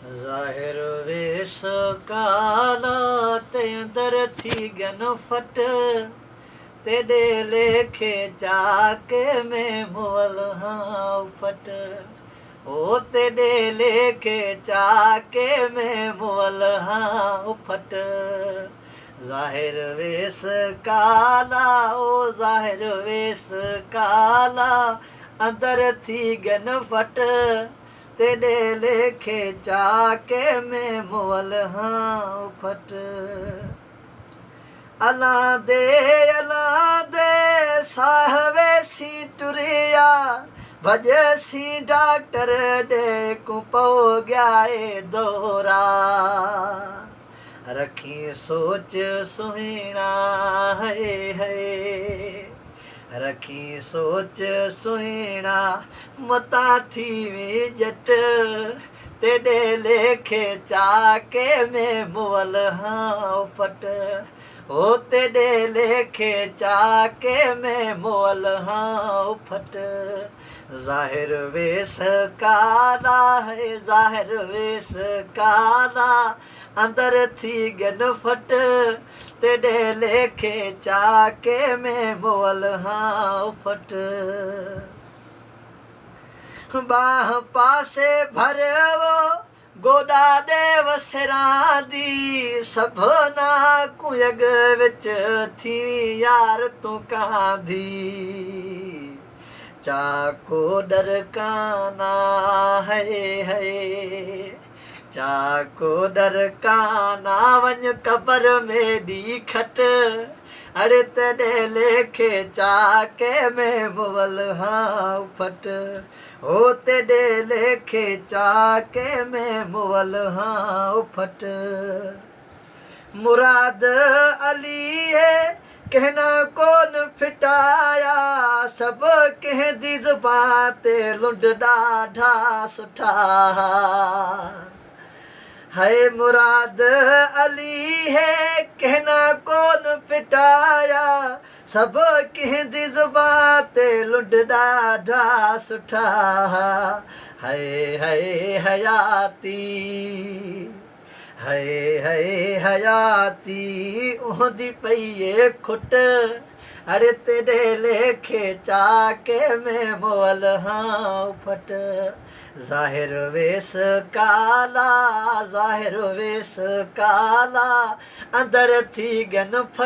ज़ाहिर वेस काला ते अंदर थी गन फट तेरे लेखे चाके में मोल हाँ फट ओ तेरे लेखे चाके में मोल हाँ फट ज़ाहिर वेस काला ओ ज़ाहिर वेस काला अंदर थी गन फट तेरे लेखे चाके में मोल हाँ फट अला दे साहवे सी टुरिया भजसी डॉक्टर दे कुपो गया दौरा रखी सोच सुहिणा है रखी सोच सुहिणा मता थी वी जट तेरे लेखे चाके में मोल हाँ फट ओ तेरे लेखे चाके में मोल हाँ फट ज़ाहिर वेस काला है ज़ाहिर वेस काला अंदर थी गन फट तेरे लेखे चाके में मोल हाँ फट बाह पासे भरवो गोदा देव सिरादी सभना कुयग विच थी यार तू कहाँ दी चाको डर काना है चाको डर काना वञ कबर में दी खट अड़े तेरे लेखे चाके में मोल हाँ फट ओ तेरे लेखे चाके में मोल हाँ फट मुराद अली है कहना कौन फिटाया सब कह दी ज़ुबान ते लुंड ॾाढा सुठा है मुराद अली है कहना कौन फिटाया सब कह दी ज़ुबान ते लुंड ॾाढा सुठा है हयाती है हयाती ओंदी पई खुट अड़े तेरे लेखे चाके में मोल हाँ फट ज़ाहिर वेस काला ज़ाहिर वेस काला अंदर थी गन फट